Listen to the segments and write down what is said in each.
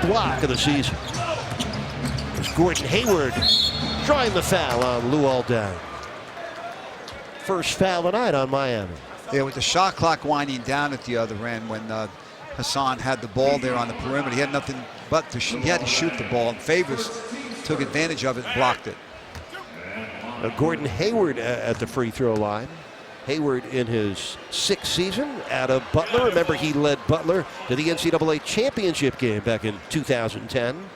block of the season. It's Gordon Hayward drawing the foul on Luol Deng. First foul tonight on Miami. Yeah, with the shot clock winding down at the other end when Hassan had the ball there on the perimeter. He had nothing but to shoot. He had to shoot the ball, and Favors took advantage of it and blocked it. Gordon Hayward at the free throw line. Hayward in his 6th season out of Butler. Remember, he led Butler to the NCAA championship game back in 2010.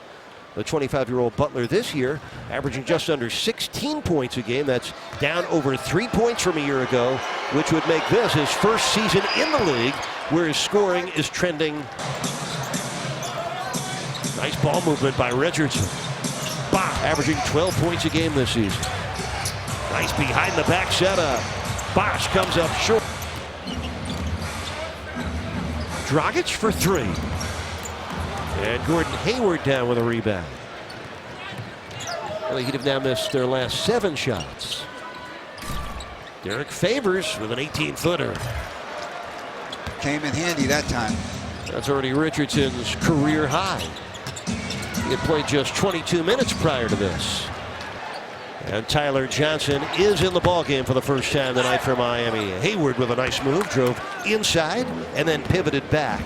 The 25-year-old Butler this year averaging just under 16 points a game. That's down over 3 points from a year ago, which would make this his first season in the league where his scoring is trending. Nice ball movement by Richardson. Bah, averaging 12 points a game this season. Nice behind the back setup. Bosch comes up short. Dragic for 3. And Gordon Hayward down with a rebound. Well, he'd have now missed their last 7 shots. Derek Favors with an 18-footer. Came in handy that time. That's already Richardson's career high. He had played just 22 minutes prior to this. And Tyler Johnson is in the ballgame for the first time tonight for Miami. Hayward with a nice move, drove inside and then pivoted back.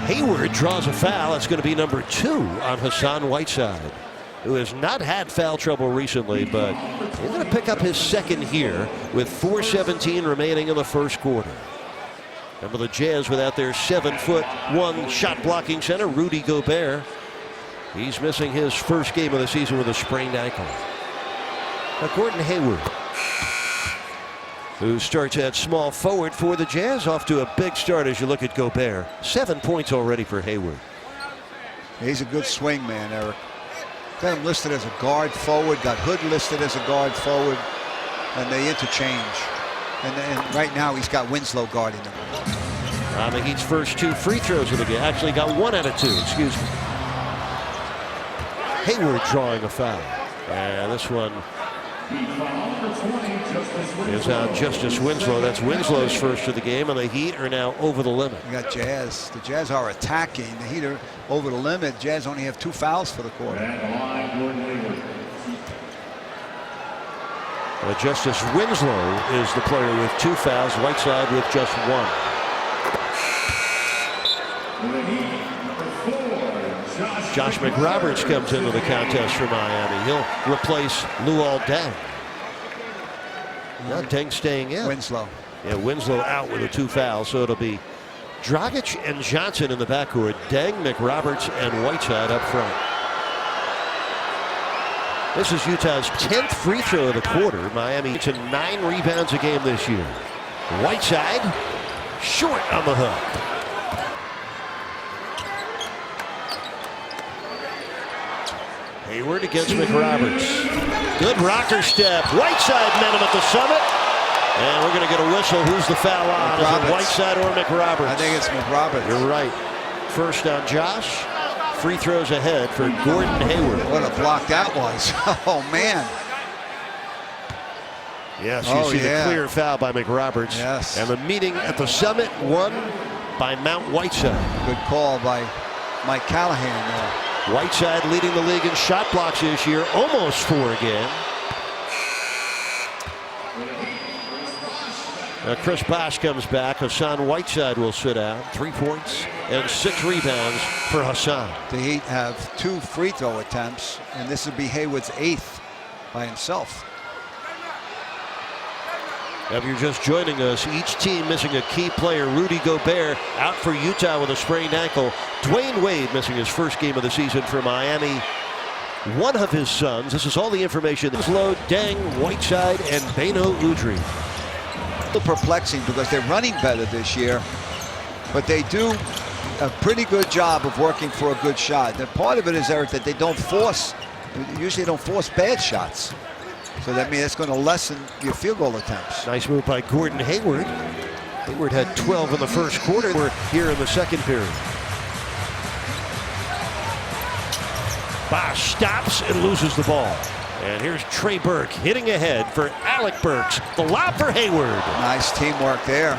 Hayward draws a foul. It's going to be number 2 on Hassan Whiteside, who has not had foul trouble recently, but he's going to pick up his 2nd here with 4:17 remaining in the first quarter. Remember the Jazz without their 7'1" shot blocking center, Rudy Gobert. He's missing his first game of the season with a sprained ankle. Now Gordon Hayward, who starts at small forward for the Jazz, off to a big start as you look at Gobert. 7 points already for Hayward. He's a good swing man, Eric. Got him listed as a guard forward, got Hood listed as a guard forward, and they interchange. And right now he's got Winslow guarding him. On the Heat's first 2 free throws of the game. Actually got 1 out of 2, excuse me. Hayward drawing a foul. And this one is on Justice Winslow. That's Winslow's first of the game, and the Heat are now over the limit. You got Jazz. The Jazz are attacking. The Heat are over the limit. Jazz only have 2 fouls for the quarter. Justice Winslow is the player with 2 fouls. Whiteside with just 1. Josh McRoberts comes into the contest for Miami. He'll replace Luol Deng. Now Deng staying in. Winslow. Yeah, Winslow out with the 2 fouls, so it'll be Dragic and Johnson in the backcourt. Deng, McRoberts, and Whiteside up front. This is Utah's 10th free throw of the quarter. Miami to 9 rebounds a game this year. Whiteside short on the hook. Hayward against McRoberts. Good rocker step. Whiteside met him at the summit. And we're going to get a whistle. Who's the foul on? Is it Whiteside or McRoberts? I think it's McRoberts. You're right. First on Josh. Free throws ahead for Gordon Hayward. What a block that was. Oh, man. Yes, you see the clear foul by McRoberts. Yes. And the meeting at the summit won by Mount Whiteside. Good call by Mike Callahan there. Whiteside leading the league in shot blocks this year, almost 4 again. Chris Bosh comes back. Hassan Whiteside will sit out. 3 points and 6 rebounds for Hassan. The Heat have 2 free throw attempts, and this would be Hayward's 8th by himself. If you're just joining us, each team missing a key player. Rudy Gobert out for Utah with a sprained ankle. Dwayne Wade missing his first game of the season for Miami. One of his sons. This is all the information. Winslow, Deng, Whiteside, and Beno Udrih. Perplexing because they're running better this year, but they do a pretty good job of working for a good shot. And part of it is, Eric, that they usually don't force bad shots. So that means it's going to lessen your field goal attempts. Nice move by Gordon Hayward. Hayward had 12 in the first quarter. We're here in the second period. Bosh stops and loses the ball. And here's Trey Burke hitting ahead for Alec Burks. The lob for Hayward. Nice teamwork there.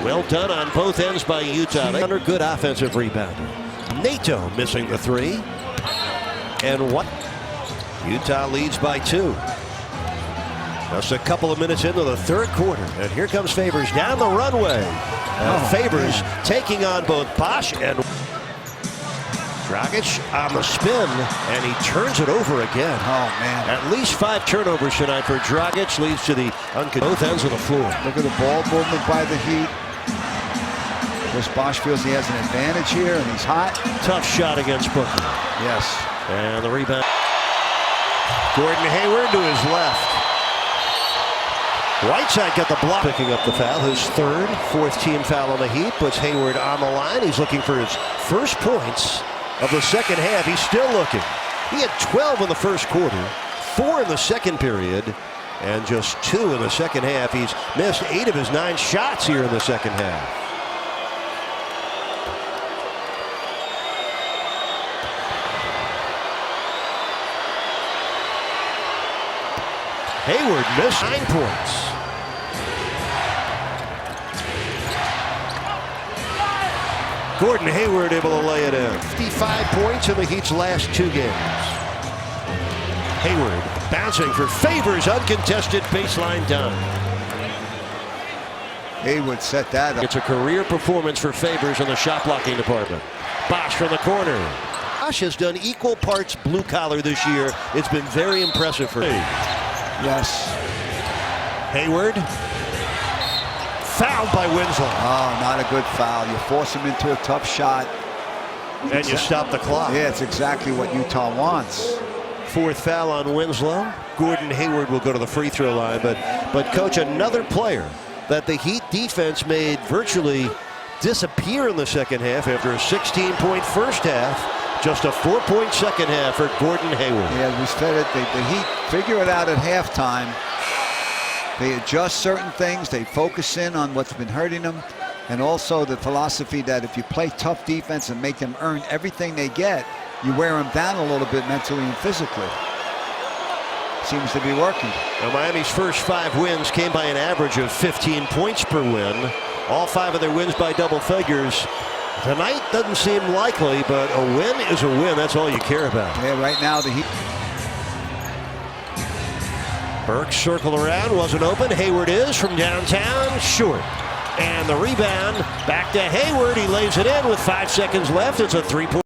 Well done on both ends by Utah. They under good offensive rebounder. Nato missing the three. And what? Utah leads by 2. Just a couple of minutes into the third quarter. And here comes Favors down the runway. Favors taking on both Bosch and Dragic on the spin, and he turns it over again. Oh, man. At least 5 turnovers tonight for Dragic, leads to the both ends of the floor. Look at the ball movement by the Heat. Chris Bosch feels he has an advantage here, and he's hot. Tough shot against Booker. Yes. And the rebound. Gordon Hayward to his left. Whiteside got the block. Picking up the foul, his third, 4th team foul on the Heat, puts Hayward on the line. He's looking for his first points of the second half. He's still looking. He had 12 in the first quarter, 4 in the second period, and just 2 in the second half. He's missed 8 of his 9 shots here in the second half. Hayward missed 9 points. Gordon Hayward able to lay it in. 55 points in the Heat's last 2 games. Hayward bouncing for Favors, uncontested baseline done. Hayward set that up. It's a career performance for Favors in the shot blocking department. Bosch from the corner. Bosch has done equal parts blue collar this year. It's been very impressive for him. Yes. Hayward. Fouled by Winslow. Oh, not a good foul. You force him into a tough shot. And you stop the clock. Yeah, it's exactly what Utah wants. 4th foul on Winslow. Gordon Hayward will go to the free throw line. But coach, another player that the Heat defense made virtually disappear in the second half after a 16-point first half. Just a 4-point second half for Gordon Hayward. Yeah, we said it. The Heat figure it out at halftime. They adjust certain things. They focus in on what's been hurting them. And also the philosophy that if you play tough defense and make them earn everything they get, you wear them down a little bit mentally and physically. Seems to be working. Now, Miami's first 5 wins came by an average of 15 points per win. All 5 of their wins by double figures. Tonight doesn't seem likely, but a win is a win. That's all you care about. Yeah, right now the Heat. Burks circle around, wasn't open. Hayward is from downtown, short. And the rebound back to Hayward. He lays it in with 5 seconds left. It's a 3-point.